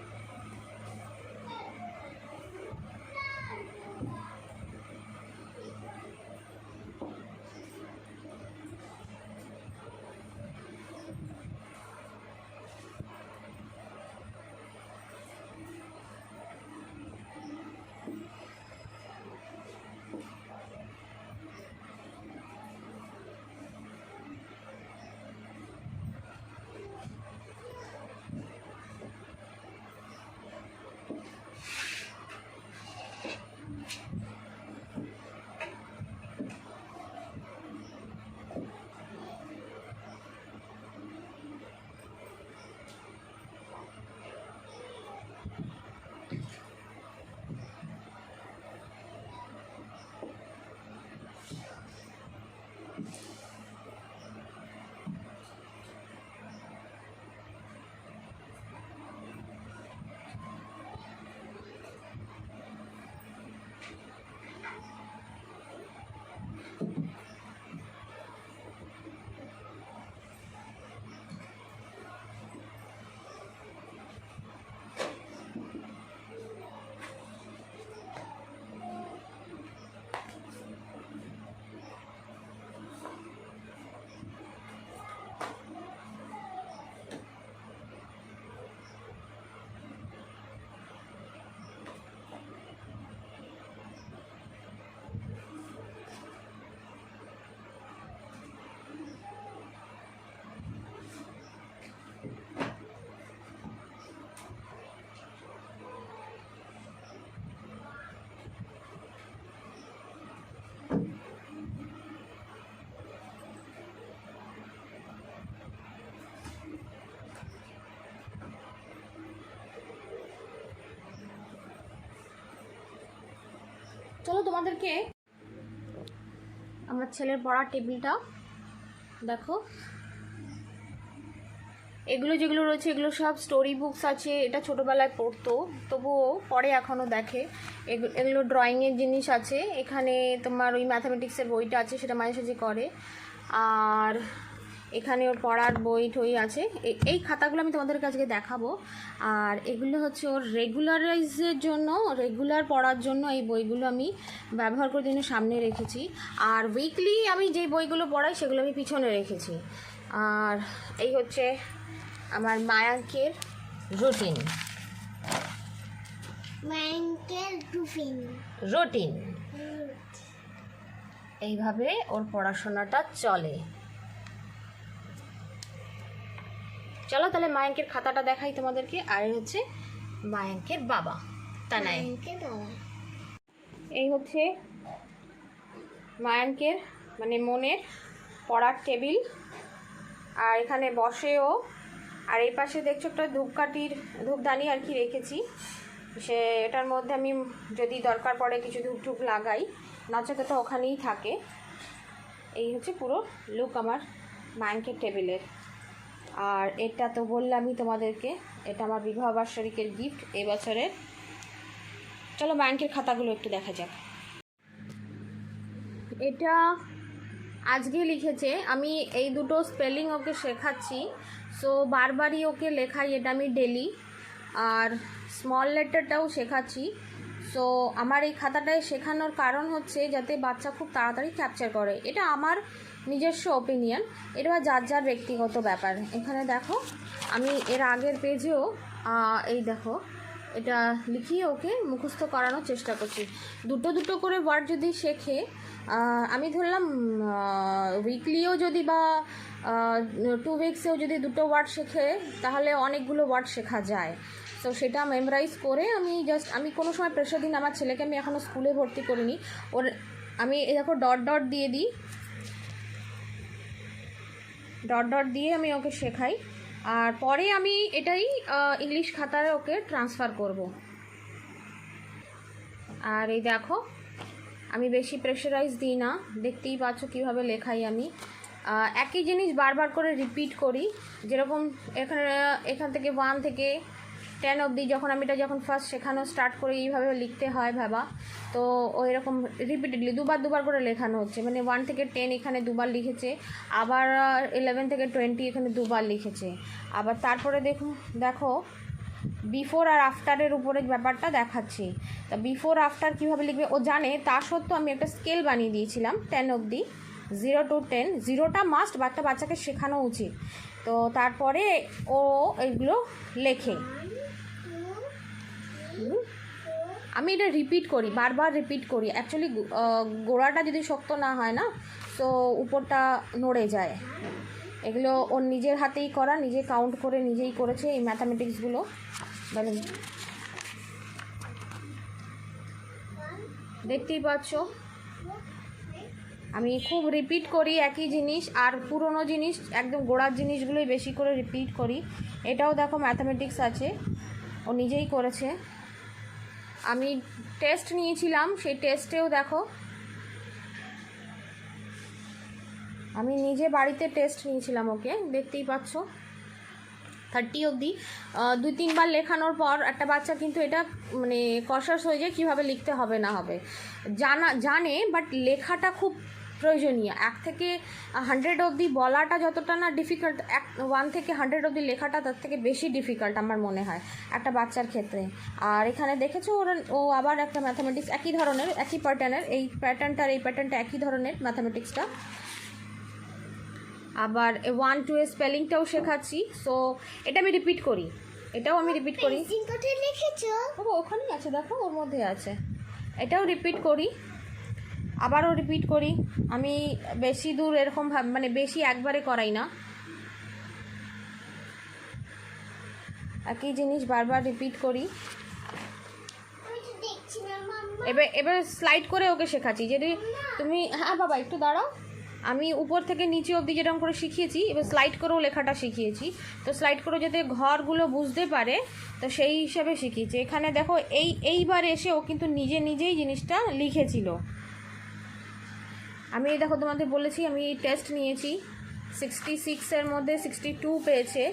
চলো তোমাদেরকে আমার ছেলের পড়ার টেবিলটা দেখো। এগুলো যেগুলো রয়েছে এগুলো সব স্টোরি বুকস আছে, এটা ছোটোবেলায় পড়তো তবুও পড়ে এখনও দেখে। এগুলো ড্রয়িংয়ের জিনিস আছে, এখানে তোমার ওই ম্যাথামেটিক্সের বইটা আছে, সেটা মাঝে সাঝে করে। আর এখানে ওর পড়ার বই টই আছে। এই খাতাগুলো আমি তোমাদের কাছে দেখাবো। আর এগুলো হচ্ছে ওর রেগুলারাইজের জন্য, রেগুলার পড়ার জন্য এই বইগুলো আমি ব্যবহার করে দিনে সামনে রেখেছি। আর উইকলি আমি যেই বইগুলো পড়াই সেগুলো আমি পিছনে রেখেছি। আর এই হচ্ছে আমার মায়াঙ্কের রুটিন। রুটিন এইভাবে ওর পড়াশোনাটা চলে। চলো তাহলে মায়াঙ্কের খাতাটা দেখাই তোমাদেরকে। আর হচ্ছে মায়াঙ্কের বাবা, তা নাই এই হচ্ছে মায়াঙ্কের মানে মনের পড়ার টেবিল। আর এখানে বসেও, আর এই পাশে দেখছো একটা ধূপদানি আর কি রেখেছি, সে এটার মধ্যে আমি যদি দরকার পড়ে কিছু ধূপ লাগাই, নচেত তো ওখানেই থাকে। এই হচ্ছে পুরো লুক আমার মায়াঙ্কের টেবিলের। আর এটা তো বললামই তোমাদেরকে, এটা আমার বিবাহবার্ষিকীর গিফট এই বছরের। চলো মায়াঙ্কের খাতাগুলো একটু দেখা যাক। এটা আজকে লিখেছে, আমি এই দুটো স্পেলিং ওকে শেখাচ্ছি, সো বারবারই ওকে লেখাই, এটা আমি ডেলি। আর স্মল লেটারটাও শেখাচ্ছি। সো আমার এই খাতাটায় শেখানোর কারণ হচ্ছে যাতে বাচ্চা খুব তাড়াতাড়ি ক্যাপচার করে। এটা আমার নিজস্ব ওপিনিয়ন, এটা যার যার ব্যক্তিগত ব্যাপার। এখানে দেখো আমি এর আগের পেজেও এই দেখো এটা লিখিয়ে ওকে মুখস্থ করানোর চেষ্টা করছি। দুটো করে ওয়ার্ড যদি শেখে, আমি ধরলাম উইকলিও যদি বা 2 উইকসেও যদি দুটো ওয়ার্ড শেখে তাহলে অনেকগুলো ওয়ার্ড শেখা যায়। তো সেটা মেমোরাইজ করে আমি কোনো সময় প্রেশার দিন আমার ছেলেকে, আমি এখনও স্কুলে ভর্তি করিনি ওর, আমি দেখো ডট দিয়ে দিই, ডট দিয়ে আমি ওকে শেখাই। আর পরে আমি এটাই ইংলিশ খাতায় ওকে ট্রান্সফার করব। আর এই দেখো আমি বেশি প্রেশারাইজ দিই না, দেখতেই পাচ্ছ কীভাবে লেখাই আমি। একই জিনিস বারবার করে রিপিট করি, যেরকম এখান থেকে 1 থেকে 10 অবধি যখন আমি এটা ফার্স্ট শেখানো স্টার্ট করি এইভাবে লিখতে হয় ভাবা, তো ওই রকম রিপিটেডলি দুবার করে লেখানো হচ্ছে। মানে 1 থেকে 10 এখানে দুবার লিখেছে, আবার 11 থেকে 20 এখানে দুবার লিখেছে। আবার তারপরে দেখো বিফোর আর আফটারের উপরে ব্যাপারটা দেখাচ্ছি। তা বিফোর আফটার কীভাবে লিখবে ও জানে, তা সত্ত্বেও আমি একটা স্কেল বানিয়ে দিয়েছিলাম 10 অবধি, 0 to 10। 0টা মাস্ট বাচ্চাকে শেখানো উচিত। তো তারপরে ও এগুলো লেখে। আমি এটা রিপিট করি, বারবার রিপিট করি। অ্যাকচুয়ালি গোড়াটা যদি শক্ত না হয় না, তো উপরটা নড়ে যায়। এগুলো ওর নিজের হাতেই করা, নিজে কাউন্ট করে নিজেই করেছে এই ম্যাথামেটিক্সগুলো। মানে দেখতেই পাচ্ছ আমি খুব রিপিট করি একই জিনিস, আর পুরনো জিনিস একদম গোড়ার জিনিসগুলোই বেশি করে রিপিট করি। এটাও দেখো ম্যাথামেটিক্স আছে, ও নিজেই করেছে। আমি টেস্ট নিয়েছিলাম, সেই টেস্টেও দেখো আমি নিজে বাড়িতে টেস্ট নিয়েছিলাম ওকে, দেখতেই পাচ্ছ 30 অবধি 2-3 বার লেখানোর পর একটা বাচ্চা কিন্তু এটা মানে কনসাস হয়ে যায় কীভাবে লিখতে হবে না হবে, জানে, বাট লেখাটা খুব প্রয়োজনীয়। 1 থেকে 100 অবধি বলাটা যতটা না ডিফিকাল্ট, 1 থেকে 100 অবধি লেখাটা তার থেকে বেশি ডিফিকাল্ট আমার মনে হয় একটা বাচ্চার ক্ষেত্রে। আর এখানে দেখেছো ও আবার একটা ম্যাথামেটিক্স একই ধরনের, একই প্যাটার্নের, এই প্যাটার্নটা একই ধরনের ম্যাথামেটিক্সটা। আবার 1-2 এর স্পেলিংটাও শেখাচ্ছি। সো এটা আমি রিপিট করি, এটাও আমি রিপিট করি। ওখানেই আছে দেখো, ওর মধ্যে আছে। এটাও রিপিট করি, আবারও রিপিট করি। আমি বেশি দূর এরকম মানে বেশি একবারে করাই না, একই জিনিস বারবার রিপিট করি। এবার স্লাইড করে ওকে শেখাচ্ছি। যদি তুমি, হ্যাঁ বাবা একটু দাঁড়াও, আমি উপর থেকে নিচে অবধি যেরকম করে শিখিয়েছি, এবার স্লাইড করেও লেখাটা শিখিয়েছি। তো স্লাইড করে যাতে ঘরগুলো বুঝতে পারে, তো সেই হিসাবে শিখিয়েছি। এখানে দেখো এইবার এসে ও কিন্তু নিজেই জিনিসটা লিখেছিল। আমি দেখো তোমাদের বলেছি আমি টেস্ট নিয়েছি, 66-এর মধ্যে 62 পেয়েছে।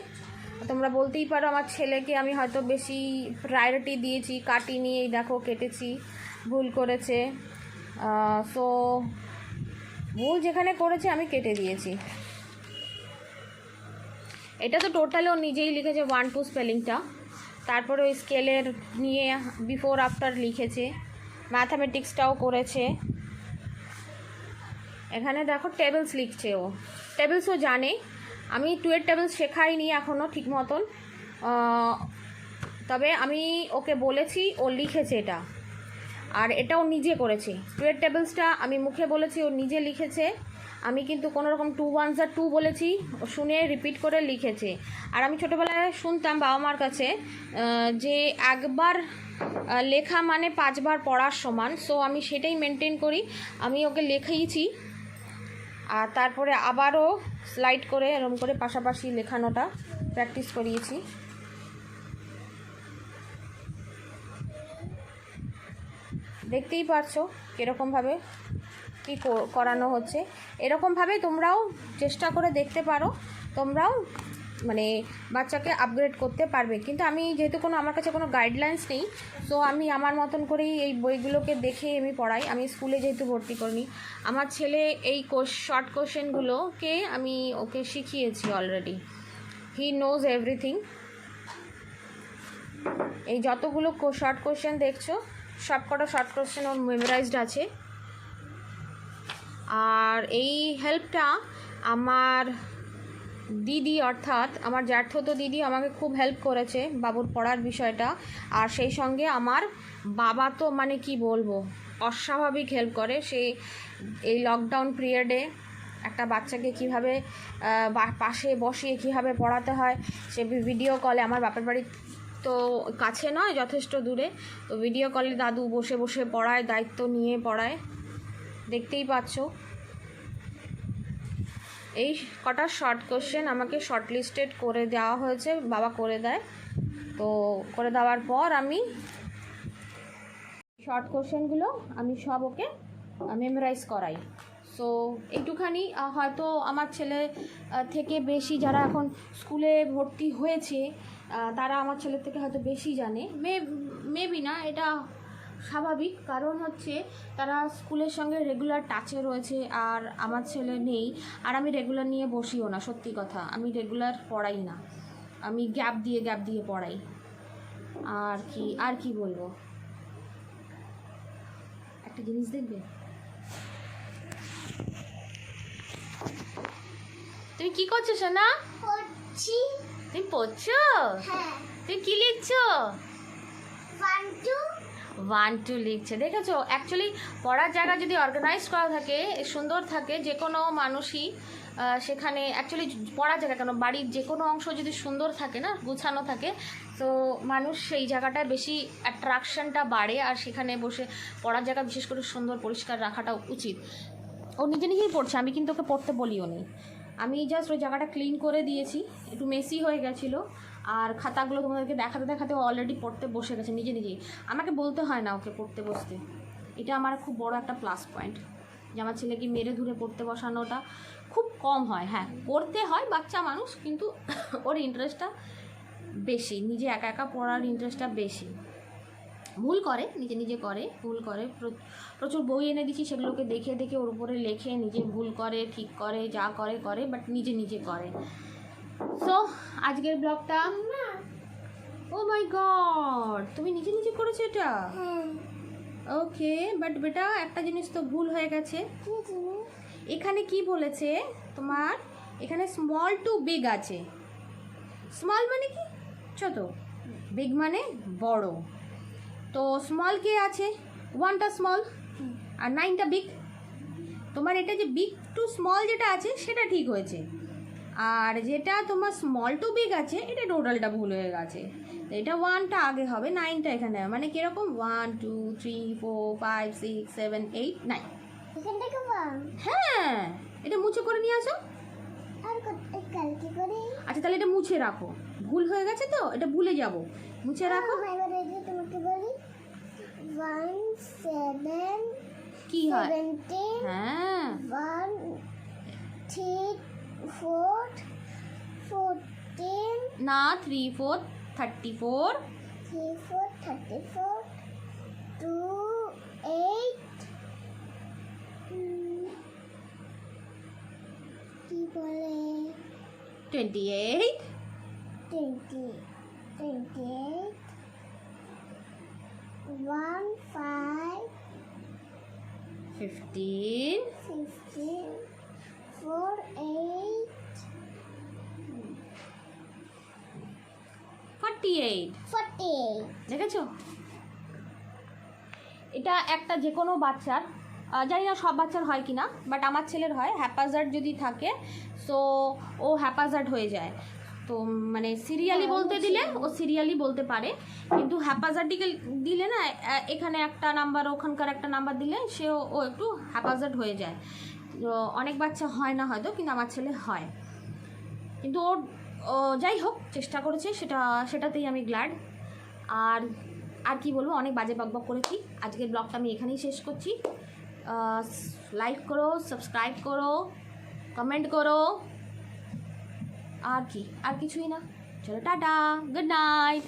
তোমরা বলতেই পারো আমার ছেলেকে আমি হয়তো বেশি প্রায়োরিটি দিয়েছি, কাটিনি, এই দেখো কেটেছি, ভুল করেছে। সো ভুল যেখানে করেছে আমি কেটে দিয়েছি। এটা তো টোটালি ও নিজেই লিখেছে 1-2 স্পেলিংটা, তারপরে ওই স্কেলের নিয়ে বিফোর আফটার লিখেছে, ম্যাথামেটিক্সটাও করেছে। এখানে দেখো টেবিলস লিখছে, ও টেবিলসও জানে। আমি 2 এর টেবিলস শেখাইনি এখনও ঠিক মতন, তবে আমি ওকে বলেছি, ও লিখেছে এটা। আর এটাও নিজে করেছে। 2 এর টেবিলসটা আমি মুখে বলেছি, ও নিজে লিখেছে। আমি কিন্তু কোনো রকম 2 1 2 বলেছি, ও শুনে রিপিট করে লিখেছে। আর আমি ছোটোবেলায় শুনতাম বাবা মার কাছে যে একবার লেখা মানে 5 বার পড়ার সমান। সো আমি সেটাই মেনটেন করি, আমি ওকে লেখাইছি। আর তারপরে আবারও স্লাইড করে এরকম করে পাশাপাশি লেখানোটা প্র্যাকটিস করিয়েছি। দেখতেই পারছো কীরকমভাবে কী করানো হচ্ছে। এরকমভাবে তোমরাও চেষ্টা করে দেখতে পারো, তোমরাও মানে বাচ্চাকে আপগ্রেড করতে পারবে। কিন্তু আমি যেহেতু আমার কাছে কোনো গাইডলাইন্স নেই, সো আমি আমার মতন করেই এই বইগুলোকে দেখে আমি পড়াই। আমি স্কুলে যেহেতু ভর্তি করিনি, আমার ছেলে এই শর্ট কোশ্চেনগুলোকে আমি ওকে শিখিয়েছি অলরেডি। He knows everything. এই যতগুলো শর্ট কোশ্চেন দেখছো, সবকটা শর্ট কোশ্চেন ওর মেমোরাইজড আছে। আর এই হেল্পটা আমার দিদি, অর্থাৎ আমার জ্যাঠতো দিদি আমাকে খুব হেল্প করেছে বাবুর পড়ার বিষয়টা। আর সেই সঙ্গে আমার বাবা তো মানে কি বলবো, অস্বাভাবিক হেল্প করে। সে এই লকডাউন পিরিয়ডে একটা বাচ্চাকে কীভাবে পাশে বসিয়ে কীভাবে পড়াতে হয়, সে ভিডিও কলে, আমার বাপের বাড়ি তো কাছে নয়, যথেষ্ট দূরে, তো ভিডিও কলে দাদু বসে বসে পড়ায়, দায়িত্ব নিয়ে পড়ায়। দেখতেই পাচ্ছ এই কটা শর্ট কোশ্চেন আমাকে শর্ট লিস্টেড করে দেওয়া হয়েছে, বাবা করে দেয়। তো করে দেওয়ার পর আমি শর্ট কোশ্চেনগুলো আমি সব ওকে মেমোরাইজ করাই। সো এইটুখানি হয়তো আমার ছেলে থেকে বেশি যারা এখন স্কুলে ভর্তি হয়েছে তারা আমার ছেলের থেকে হয়তো বেশি জানে। মেবি না, এটা স্বাভাবিক, কারণ হচ্ছে তারা স্কুলের সঙ্গে রেগুলার টাচে রয়েছে, আর আমার ছেলে নেই। আর আমি রেগুলার নিয়ে বসিও না, সত্যি কথা, আমি রেগুলার পড়াই না, আমি গ্যাপ দিয়ে পড়াই। আর কি বলবো, একটা জিনিস দেখবে, তুমি কি করছো সোনা? পড়ছি। তুমি পড়ছো? হ্যাঁ। তুমি কি লিখছো? 1 2 1 2 লিখছে। দেখেছো, অ্যাকচুয়ালি পড়ার জায়গা যদি অর্গানাইজ করা থাকে, সুন্দর থাকে, যে কোনো মানুষই সেখানে অ্যাকচুয়ালি পড়ার জায়গা কেন, বাড়ির যে কোনো অংশ যদি সুন্দর থাকে না, গুছানো থাকে, তো মানুষ সেই জায়গাটায় বেশি অ্যাট্রাকশনটা বাড়ে। আর সেখানে বসে পড়ার জায়গা বিশেষ করে সুন্দর পরিষ্কার রাখাটা উচিত। ও নিজেই পড়ছে, আমি কিন্তু ওকে পড়তে বলিও নি, আমি জাস্ট ওই জায়গাটা ক্লিন করে দিয়েছি, একটু মেসি হয়ে গেছিলো। আর খাতাগুলো তোমাদেরকে দেখাতে ও অলরেডি পড়তে বসে গেছে নিজেই, আমাকে বলতে হয় না ওকে পড়তে বসতে। এটা আমার খুব বড় একটা প্লাস পয়েন্ট, যে আমার ছেলেকে মেরে ধরে পড়তে বসানোটা খুব কম হয়। হ্যাঁ, করতে হয়, বাচ্চা মানুষ, কিন্তু ওর ইন্টারেস্টটা বেশি, নিজে একা একা পড়ার ইন্টারেস্টটা বেশি। ভুল করে, নিজে করে, ভুল করে, প্রচুর বই এনে দিচ্ছি, সেগুলোকে দেখে ওর উপরে লেখে, নিজে ভুল করে, ঠিক করে, যা করে, বাট নিজে করে। সো আজকের ব্লগটা, ও মাই গড, তুমি নিজে করেছো এটা? ওকে, বাট বেটা একটা জিনিস তো ভুল হয়ে গেছে। এখানে কি বলেছে তোমার, এখানে স্মল টু বিগ আছে। স্মল মানে কি? ছোট, বিগ মানে বড়। তো স্মল কে আছে? 1টা স্মল আর 9টা বিগ। তোমার এটা যে বিগ টু স্মল যেটা আছে সেটা ঠিক হয়েছে, আর যেটা তোমার স্মল টু বিগ আছে এটা টোটালটা ভুল হয়ে গেছে। তো এটা 1টা আগে হবে, 9টা এখানে, মানে কীরকম 1 2 3 4 5 6 7 8 9। এখান থেকে 1। হ্যাঁ, এটা মুছে করে নিয়ে আসো। আর কালকে করে আচ্ছা তাহলে এটা মুছে রাখো, ভুল হয়ে গেছে তো, এটা ভুলে যাব, মুছে রাখো। এবার এই যে তোমাকে বলি 1 7 কি হয়? 17 হ্যাঁ 1 3 4 14 না 3 4 34 3 4 34 2 8 কি বলে 28 20 28 1 5 15 15 4 8 48 48 দেখেছো? এটা একটা যে কোনো বাচ্চার, জানি না সব বাচ্চার হয় কি না, বাট আমার ছেলের হয়। হ্যাপাজার্ড যদি থাকে সো ও হ্যাপাজার্ড হয়ে যায়। তো মানে সিরিয়ালি বলতে দিলে ও সিরিয়ালি বলতে পারে, কিন্তু হ্যাপাজার্ডিক্যাল দিলে না এখানে একটা নাম্বার ওখানকার একটা নাম্বার দিলে ও একটু হ্যাপাজার্ড হয়ে যায়। তো অনেক বাচ্চা হয় না হয়তো, কিন্তু আমার ছেলে হয়। কিন্তু ওর যাই হোক চেষ্টা করেছে, সেটাতেই আমি গ্ল্যাড। আর কি বলবো, অনেক বাজে বকবক করেছি। আজকের ব্লগটা আমি এখানেই শেষ করছি। লাইক করো, সাবস্ক্রাইব করো, কমেন্ট করো, আর কি, আর কিছুই না। চলো টাটা, গুড নাইট।